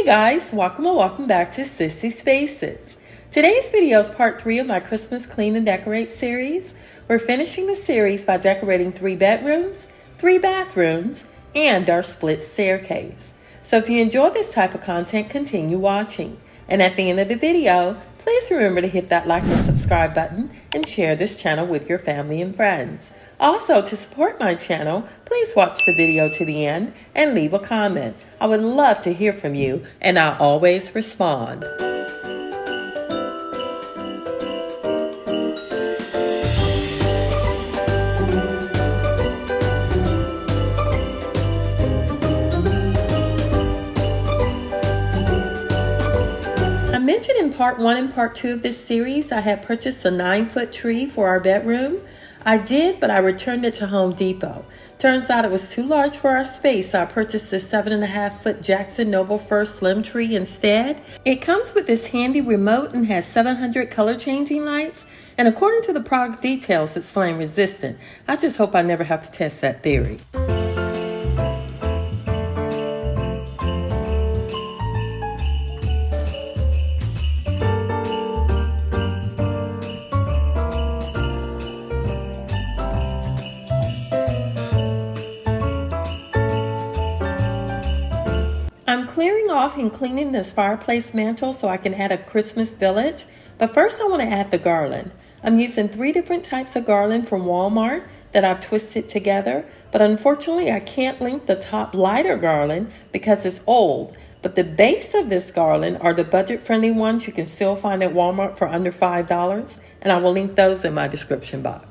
Guys, welcome back to Sissy Spaces. Today's video is part 3 of my Christmas Clean and Decorate series. We're finishing the series by decorating 3 bedrooms, 3 bathrooms, and our split staircase. So if you enjoy this type of content, continue watching. And at the end of the video, please remember to hit that like and subscribe button and share this channel with your family and friends. Also, to support my channel, please watch the video to the end and leave a comment. I would love to hear from you, and I'll always respond. I mentioned in part 1 and part 2 of this series, I had purchased a 9-foot tree for our bedroom. I did, but I returned it to Home Depot. Turns out it was too large for our space, so I purchased this 7.5-foot Jackson Noble Fir Slim tree instead. It comes with this handy remote and has 700 color changing lights, and according to the product details, it's flame resistant. I just hope I never have to test that theory. I'm clearing off and cleaning this fireplace mantle so I can add a Christmas village, but first I want to add the garland. I'm using 3 different types of garland from Walmart that I've twisted together, but unfortunately I can't link the top lighter garland because it's old. But the base of this garland are the budget-friendly ones you can still find at Walmart for under $5, and I will link those in my description box.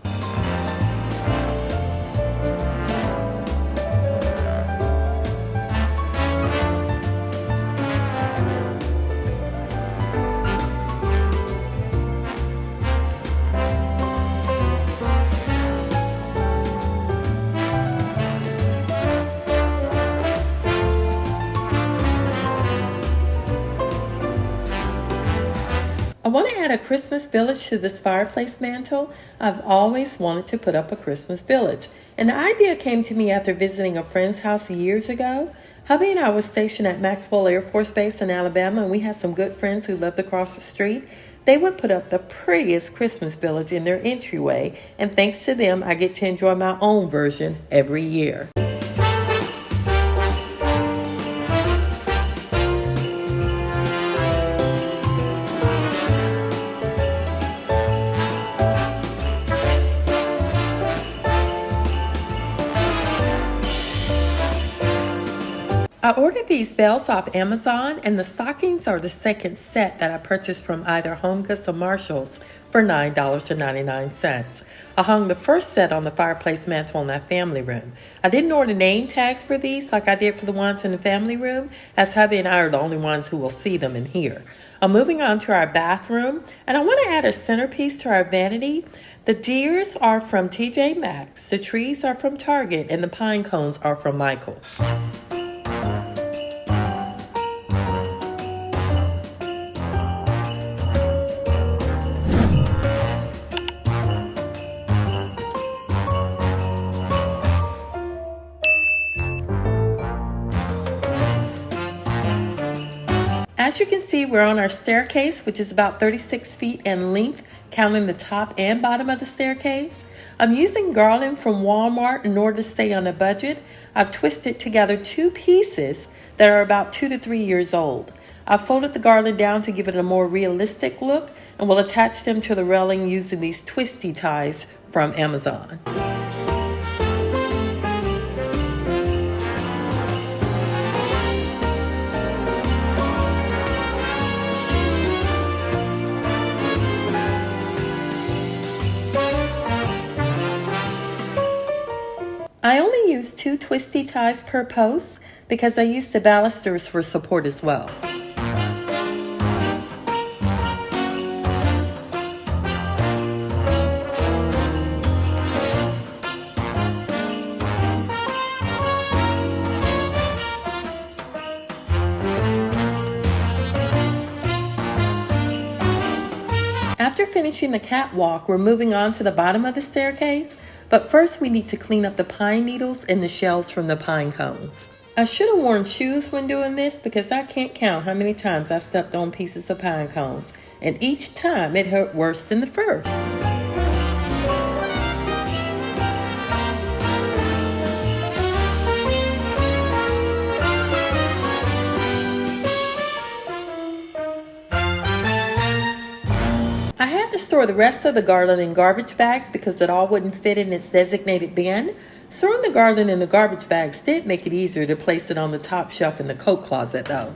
I want to add a Christmas village to this fireplace mantle. I've always wanted to put up a Christmas village, and the idea came to me after visiting a friend's house years ago. Hubby and I were stationed at Maxwell Air Force Base in Alabama, and we had some good friends who lived across the street. They would put up the prettiest Christmas village in their entryway, and thanks to them, I get to enjoy my own version every year. I ordered these bells off Amazon, and the stockings are the second set that I purchased from either HomeGoods or Marshalls for $9.99. I hung the first set on the fireplace mantle in that family room. I didn't order name tags for these like I did for the ones in the family room, as hubby and I are the only ones who will see them in here. I'm moving on to our bathroom, and I want to add a centerpiece to our vanity. The deers are from TJ Maxx, the trees are from Target, and the pine cones are from Michael's. As you can see, we're on our staircase, which is about 36 feet in length, counting the top and bottom of the staircase. I'm using garland from Walmart in order to stay on a budget. I've twisted together 2 pieces that are about 2 to 3 years old. I've folded the garland down to give it a more realistic look, and will attach them to the railing using these twisty ties from Amazon. I only use 2 twisty ties per post because I use the balusters for support as well. After finishing the catwalk, we're moving on to the bottom of the staircase, but first we need to clean up the pine needles and the shells from the pine cones. I should have worn shoes when doing this because I can't count how many times I stepped on pieces of pine cones, and each time it hurt worse than the first. I had to store the rest of the garland in garbage bags because it all wouldn't fit in its designated bin. Storing the garland in the garbage bags did make it easier to place it on the top shelf in the coat closet though.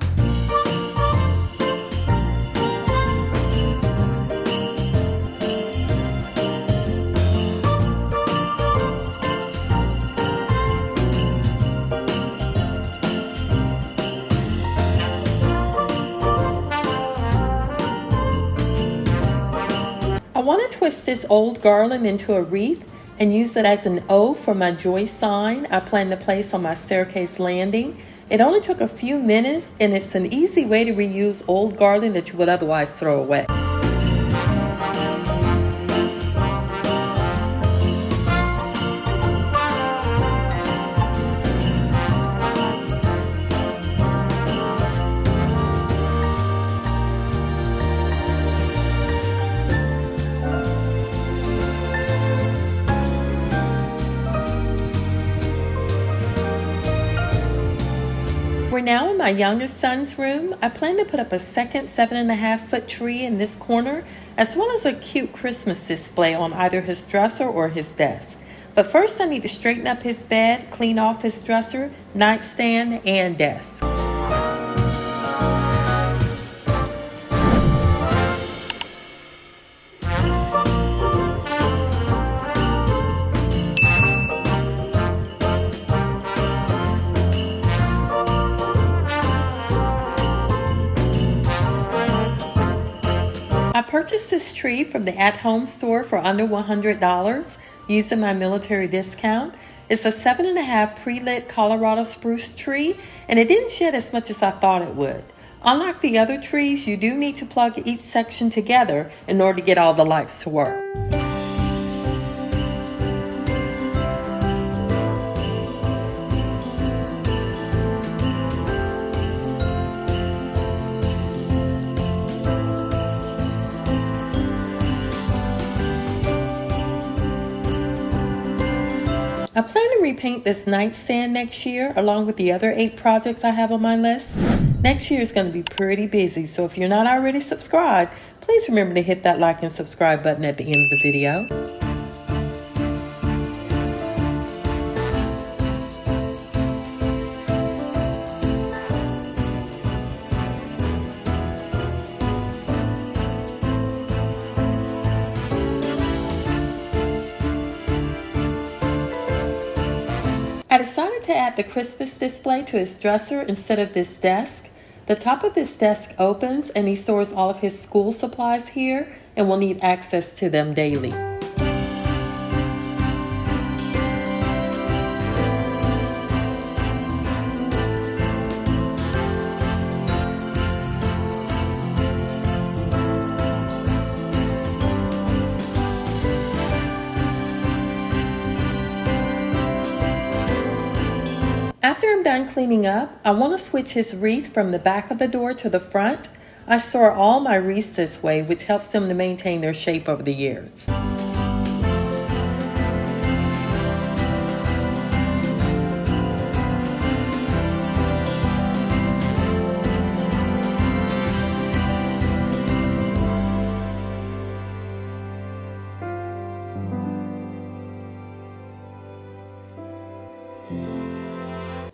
I want to twist this old garland into a wreath and use it as an O for my joy sign I plan to place on my staircase landing. It only took a few minutes, and it's an easy way to reuse old garland that you would otherwise throw away. We're now in my youngest son's room. I plan to put up a second 7.5-foot tree in this corner, as well as a cute Christmas display on either his dresser or his desk. But first I need to straighten up his bed, clean off his dresser, nightstand, and desk. I purchased this tree from the at-home store for under $100 using my military discount. It's a 7.5 pre-lit Colorado spruce tree, and it didn't shed as much as I thought it would. Unlike the other trees, you do need to plug each section together in order to get all the lights to work. I plan to repaint this nightstand next year along with the other 8 projects I have on my list. Next year is going to be pretty busy, so if you're not already subscribed, please remember to hit that like and subscribe button at the end of the video. I decided to add the Christmas display to his dresser instead of this desk. The top of this desk opens and he stores all of his school supplies here and will need access to them daily. After I'm done cleaning up, I want to switch his wreath from the back of the door to the front. I store all my wreaths this way, which helps them to maintain their shape over the years.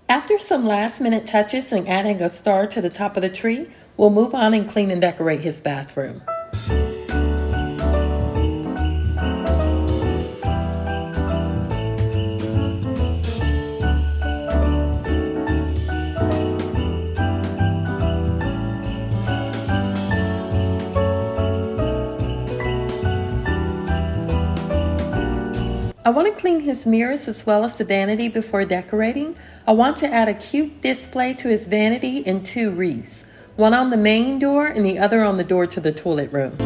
After some last-minute touches and adding a star to the top of the tree, we'll move on and clean and decorate his bathroom. I want to clean his mirrors as well as the vanity before decorating. I want to add a cute display to his vanity in 2 wreaths, one on the main door and the other on the door to the toilet room.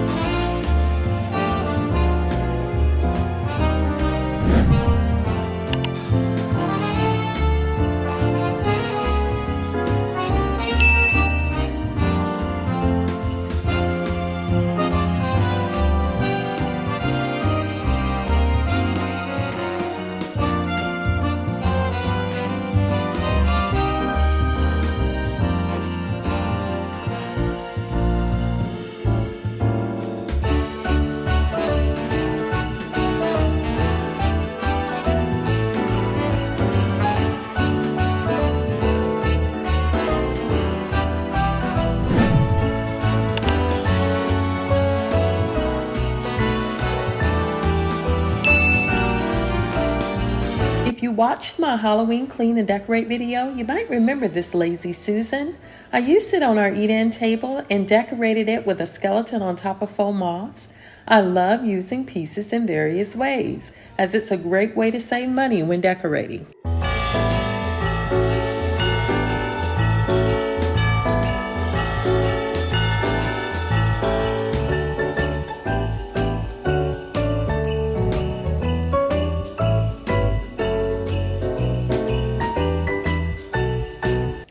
watched my Halloween clean and decorate video, you might remember this Lazy Susan. I used it on our eat-in table and decorated it with a skeleton on top of faux moss. I love using pieces in various ways, as it's a great way to save money when decorating.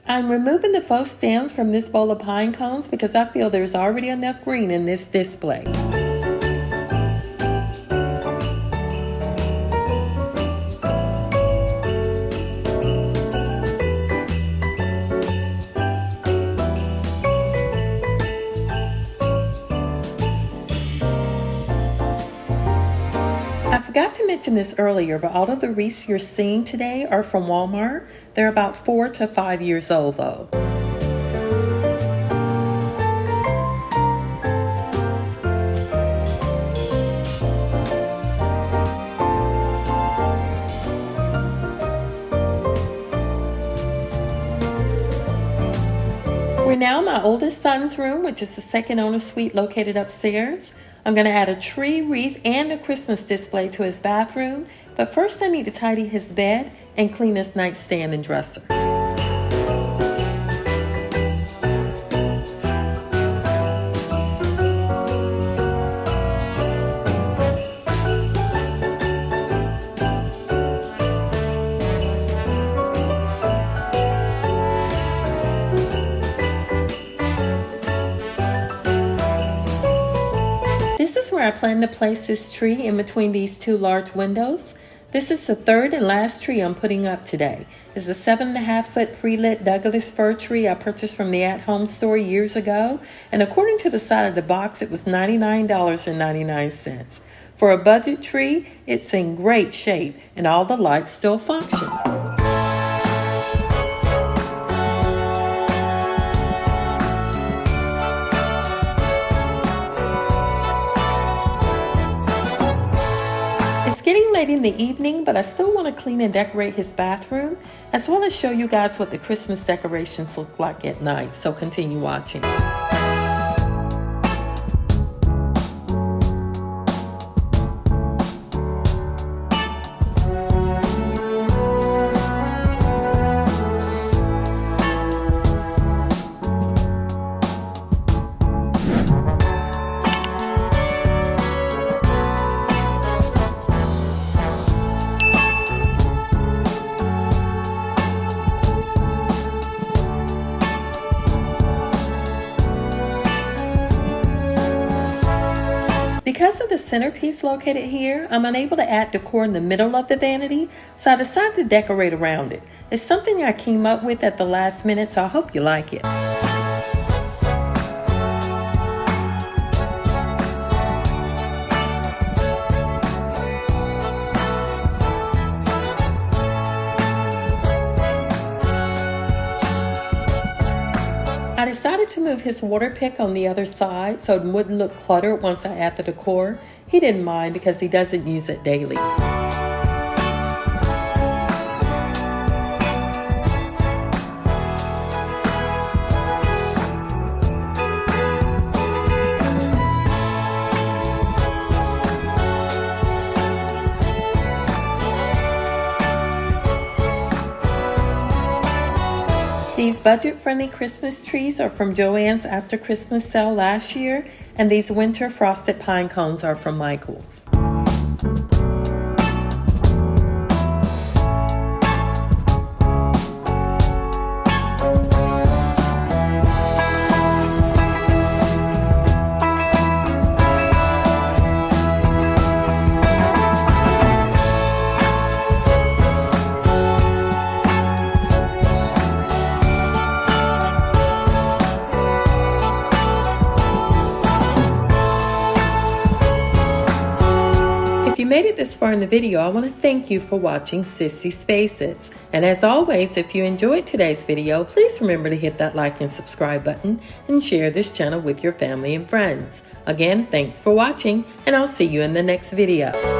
I'm removing the faux stems from this bowl of pine cones because I feel there's already enough green in this display. I forgot to mention this earlier, but all of the wreaths you're seeing today are from Walmart. They're about 4 to 5 years old though. We're now in my oldest son's room, which is the second owner suite located upstairs. I'm going to add a tree wreath and a Christmas display to his bathroom, but first I need to tidy his bed and clean his nightstand and dresser. Where I plan to place this tree in between these two large windows. This is the third and last tree I'm putting up today. It's a 7.5-foot pre-lit Douglas fir tree I purchased from the at-home store years ago, and according to the side of the box, it was $99.99. For a budget tree, it's in great shape and all the lights still function. Getting late in the evening, but I still want to clean and decorate his bathroom, as well as show you guys what the Christmas decorations look like at night, so continue watching. Because of the centerpiece located here, I'm unable to add decor in the middle of the vanity, so I decided to decorate around it. It's something I came up with at the last minute, so I hope you like it. I decided to move his water pick on the other side so it wouldn't look cluttered once I add the decor. He didn't mind because he doesn't use it daily. These budget-friendly Christmas trees are from Joann's after Christmas sale last year, and these winter frosted pine cones are from Michael's. If you made it this far in the video, I want to thank you for watching Sissy Spaces. And as always, if you enjoyed today's video, please remember to hit that like and subscribe button and share this channel with your family and friends. Again, thanks for watching, and I'll see you in the next video.